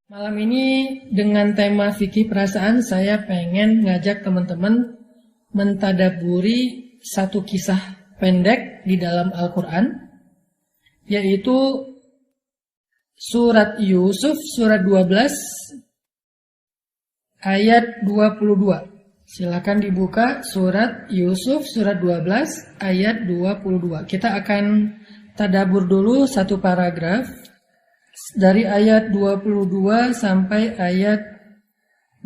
Malam ini dengan tema fikih perasaan saya pengen ngajak teman-teman mentadaburi satu kisah pendek di dalam Al-Quran, yaitu surat Yusuf surat 12 ayat 22. Silakan dibuka surat Yusuf surat 12 ayat 22. Kita akan tadabur dulu satu paragraf dari ayat 22 sampai ayat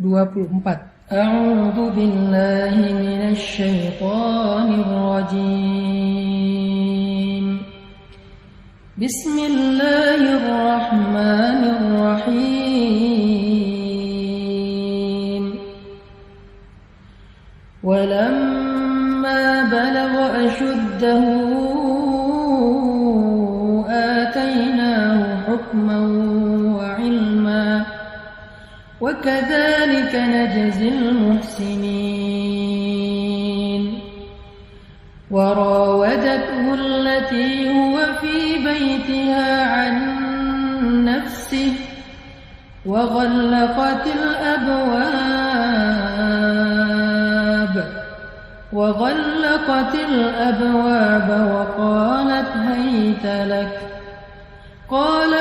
24. A'udzu billahi minasy syaithanir rajim. Bismillahirrahmanirrahim. Walamma balagha ashuddahu وكذلك نجزي المحسنين وراودته التي هو في بيتها عن نفسه وغلقت الأبواب وقالت هيت لك قال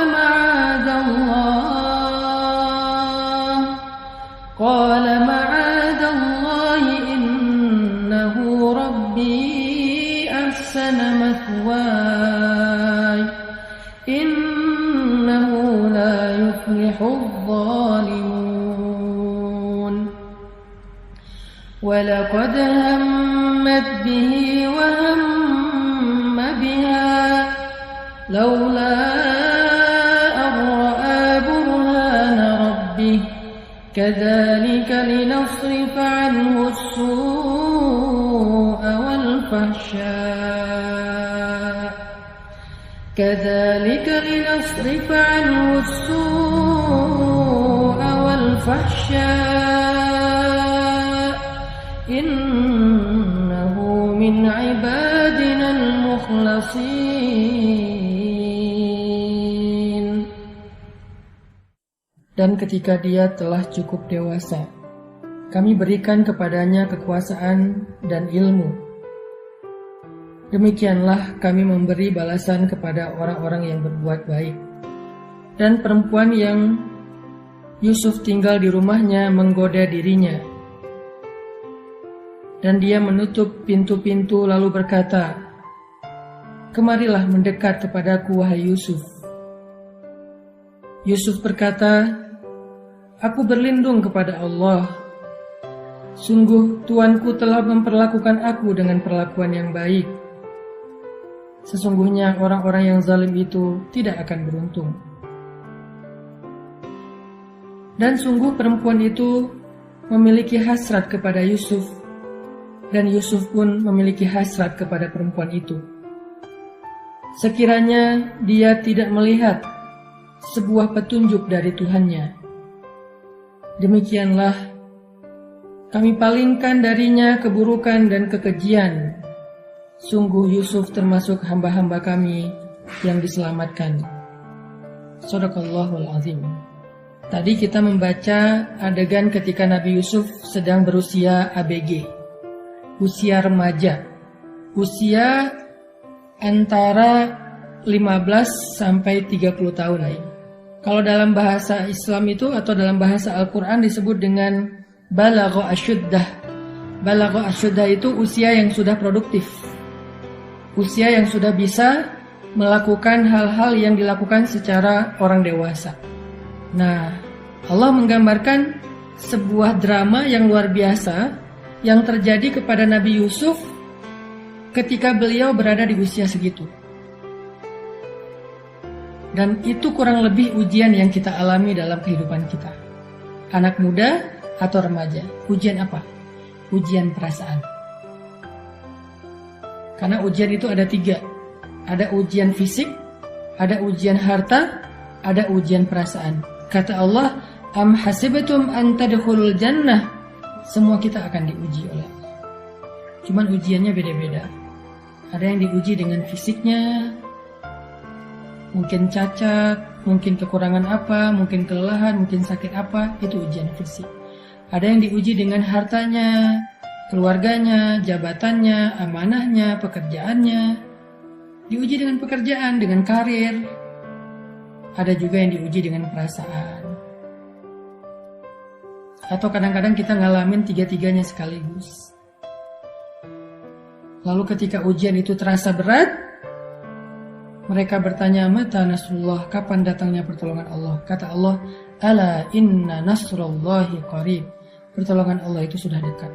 معاذ الله إنه ربي أحسن مثواي إنه لا يفلح الظالمون ولقد همت به وهم بها لولا أن رأى برهان ربه كذلك لنصرف عنه السوء والفحشاء إنه من عبادنا المخلصين. Dan ketika dia telah cukup dewasa, kami berikan kepadanya kekuasaan dan ilmu. Demikianlah kami memberi balasan kepada orang-orang yang berbuat baik. Dan perempuan yang Yusuf tinggal di rumahnya menggoda dirinya. Dan dia menutup pintu-pintu lalu berkata, "Kemarilah mendekat kepadaku, wahai Yusuf." Yusuf berkata, "Aku berlindung kepada Allah. Sungguh Tuanku telah memperlakukan aku dengan perlakuan yang baik. Sesungguhnya orang-orang yang zalim itu tidak akan beruntung." Dan sungguh perempuan itu memiliki hasrat kepada Yusuf, dan Yusuf pun memiliki hasrat kepada perempuan itu. Sekiranya dia tidak melihat sebuah petunjuk dari Tuhannya, demikianlah kami palingkan darinya keburukan dan kekejian. Sungguh Yusuf termasuk hamba-hamba kami yang diselamatkan. Shadaqallahul azim. Tadi kita membaca adegan ketika Nabi Yusuf sedang berusia ABG, usia remaja, usia antara 15 sampai 30 tahun. Kalau dalam bahasa Islam itu atau dalam bahasa Al-Quran disebut dengan balagha asyuddah. Balagha asyuddah itu usia yang sudah produktif, usia yang sudah bisa melakukan hal-hal yang dilakukan secara orang dewasa. Nah, Allah menggambarkan sebuah drama yang luar biasa yang terjadi kepada Nabi Yusuf ketika beliau berada di usia segitu. Dan itu kurang lebih ujian yang kita alami dalam kehidupan kita. Anak muda atau remaja, ujian apa? Ujian perasaan. Karena ujian itu ada 3. Ada ujian fisik, ada ujian harta, ada ujian perasaan. Kata Allah, "Am hasibatum an tadkhulul jannah?" Semua kita akan diuji oleh Allah. Cuman ujiannya beda-beda. Ada yang diuji dengan fisiknya, mungkin cacat, mungkin kekurangan apa, mungkin kelelahan, mungkin sakit apa, itu ujian fisik. Ada yang diuji dengan hartanya, keluarganya, jabatannya, amanahnya, pekerjaannya. Diuji dengan pekerjaan, dengan karir. Ada juga yang diuji dengan perasaan. Atau kadang-kadang kita ngalamin tiga-tiganya sekaligus. Lalu ketika ujian itu terasa berat, mereka bertanya, mata nasrullah, kapan datangnya pertolongan Allah? Kata Allah, ala inna nasrullahi qarib. Pertolongan Allah itu sudah dekat.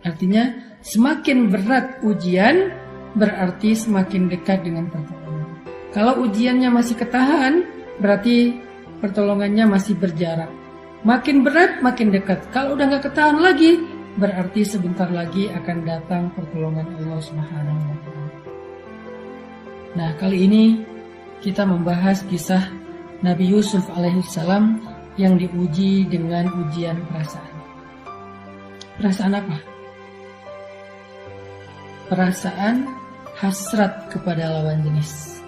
Artinya, semakin berat ujian, berarti semakin dekat dengan pertolongan. Kalau ujiannya masih ketahan, berarti pertolongannya masih berjarak. Makin berat, makin dekat. Kalau udah gak ketahan lagi, berarti sebentar lagi akan datang pertolongan Allah Subhanahu wa Ta'ala. Nah, kali ini kita membahas kisah Nabi Yusuf alaihissalam yang diuji dengan ujian perasaan. Perasaan apa? Perasaan hasrat kepada lawan jenis.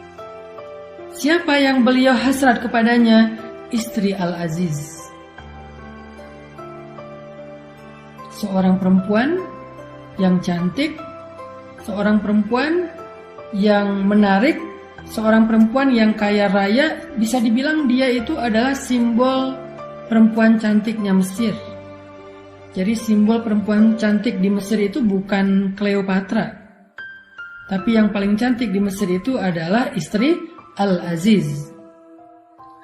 Siapa yang beliau hasrat kepadanya? Istri Al-Aziz. Seorang perempuan yang cantik, seorang perempuan yang menarik, seorang perempuan yang kaya raya, bisa dibilang dia itu adalah simbol perempuan cantiknya Mesir. Jadi simbol perempuan cantik di Mesir itu bukan Cleopatra, tapi yang paling cantik di Mesir itu adalah istri Al-Aziz.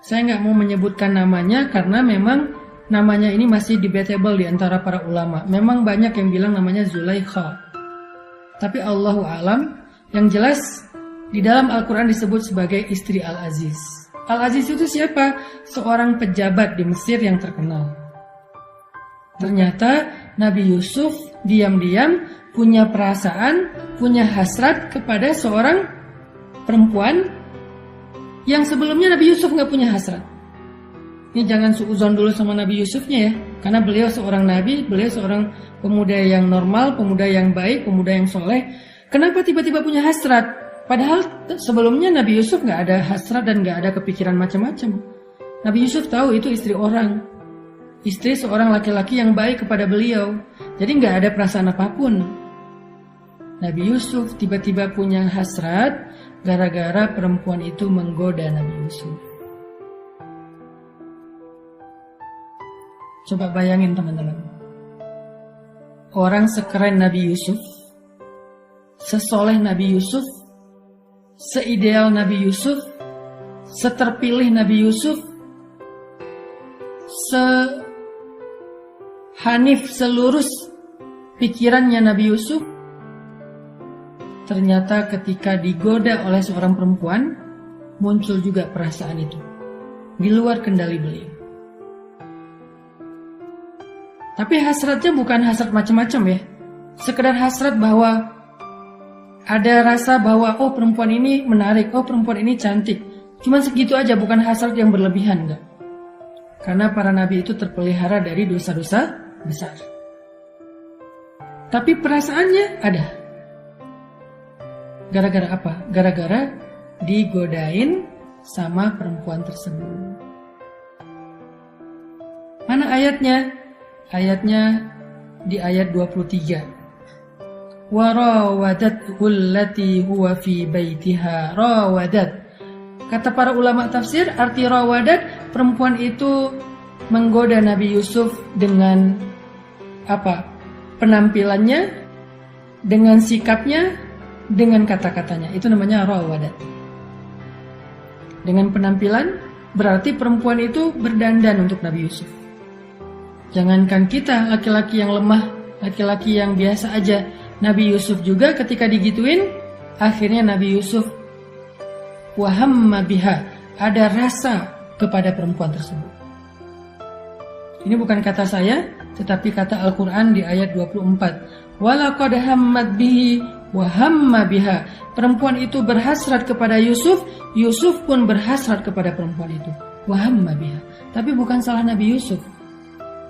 Saya nggak mau menyebutkan namanya karena memang namanya ini masih debatable di antara para ulama. Memang banyak yang bilang namanya Zulaikha, tapi Allahu a'lam. Yang jelas di dalam Al-Quran disebut sebagai istri Al-Aziz. Al-Aziz itu siapa? Seorang pejabat di Mesir yang terkenal. Ternyata Nabi Yusuf diam-diam punya perasaan, punya hasrat kepada seorang perempuan yang sebelumnya Nabi Yusuf gak punya hasrat. Ini jangan suudzon dulu sama Nabi Yusufnya ya, karena beliau seorang nabi, beliau seorang pemuda yang normal, pemuda yang baik, pemuda yang soleh. Kenapa tiba-tiba punya hasrat? Padahal sebelumnya Nabi Yusuf gak ada hasrat dan gak ada kepikiran macam-macam. Nabi Yusuf tahu itu istri orang, istri seorang laki-laki yang baik kepada beliau. Jadi gak ada perasaan apapun. Nabi Yusuf tiba-tiba punya hasrat gara-gara perempuan itu menggoda Nabi Yusuf. Coba bayangin teman-teman. Orang sekeren Nabi Yusuf, sesoleh Nabi Yusuf, seideal Nabi Yusuf, seterpilih Nabi Yusuf, sehanif selurus pikirannya Nabi Yusuf, ternyata ketika digoda oleh seorang perempuan, muncul juga perasaan itu di luar kendali beliau. Tapi hasratnya bukan hasrat macam-macam ya, sekedar hasrat bahwa ada rasa bahwa oh perempuan ini menarik, oh perempuan ini cantik. Cuma segitu aja, bukan hasrat yang berlebihan, enggak. Karena para nabi itu terpelihara dari dosa-dosa besar. Tapi perasaannya ada. Gara-gara apa? Gara-gara digodain sama perempuan tersebut. Mana ayatnya? Ayatnya di ayat 23. Warawadathu allati huwa fi baitiha. Rawadat. Kata para ulama tafsir, arti rawadat, perempuan itu menggoda Nabi Yusuf dengan apa? Penampilannya, dengan sikapnya, dengan kata-katanya. Itu namanya rawadat. Dengan penampilan berarti perempuan itu berdandan untuk Nabi Yusuf. Jangankan kita, laki-laki yang lemah, laki-laki yang biasa aja, Nabi Yusuf juga ketika digituin, akhirnya Nabi Yusuf wahamma biha, ada rasa kepada perempuan tersebut. Ini bukan kata saya, tetapi kata Al-Quran di ayat 24. Walaqad hammat bihi wahamma biha. Perempuan itu berhasrat kepada Yusuf, Yusuf pun berhasrat kepada perempuan itu. Wahamma biha. Tapi bukan salah Nabi Yusuf.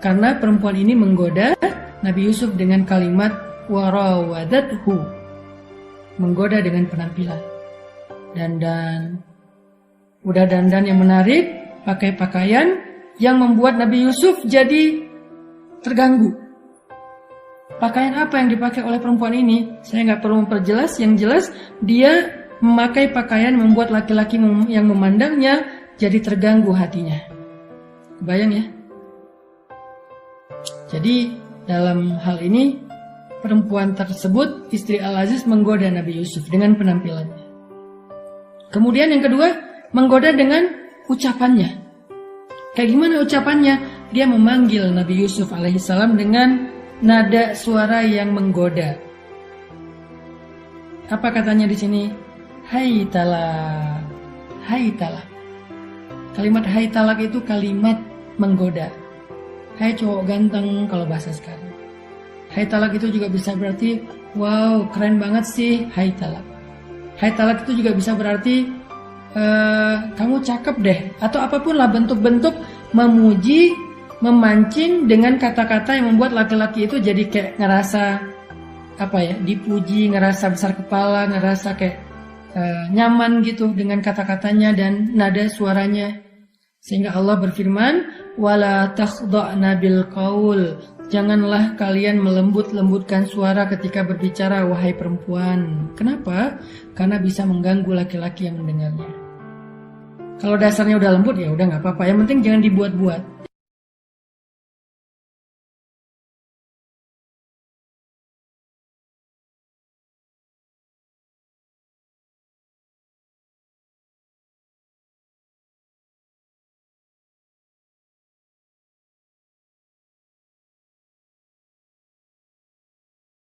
Karena perempuan ini menggoda Nabi Yusuf dengan kalimat warawadathu, menggoda dengan penampilan, dandan, Udah dandan yang menarik, pakai pakaian yang membuat Nabi Yusuf jadi terganggu. Pakaian apa yang dipakai oleh perempuan ini? Saya nggak perlu memperjelas, yang jelas dia memakai pakaian membuat laki-laki yang memandangnya jadi terganggu hatinya. Bayang ya? Jadi dalam hal ini perempuan tersebut, istri Al-Aziz, menggoda Nabi Yusuf dengan penampilannya. Kemudian yang kedua, menggoda dengan ucapannya. Kayak gimana ucapannya? Dia memanggil Nabi Yusuf alaihissalam dengan nada suara yang menggoda. Apa katanya di sini? Hai talak, hai talak. Kalimat hai talak itu kalimat menggoda. Hai cowok ganteng kalau bahasa sekarang. Hai talak itu juga bisa berarti wow keren banget sih, hai talak. Hai talak itu juga bisa berarti kamu cakep deh, atau apapun lah bentuk-bentuk memuji, memancing dengan kata-kata yang membuat laki-laki itu jadi kayak ngerasa apa ya, dipuji, ngerasa besar kepala, ngerasa kayak nyaman gitu dengan kata-katanya dan nada suaranya. Sehingga Allah berfirman, wala takhda'na bil qaul. Janganlah kalian melembut-lembutkan suara ketika berbicara, wahai perempuan. Kenapa? Karena bisa mengganggu laki-laki yang mendengarnya. Kalau dasarnya udah lembut ya udah nggak apa-apa. Yang penting jangan dibuat-buat.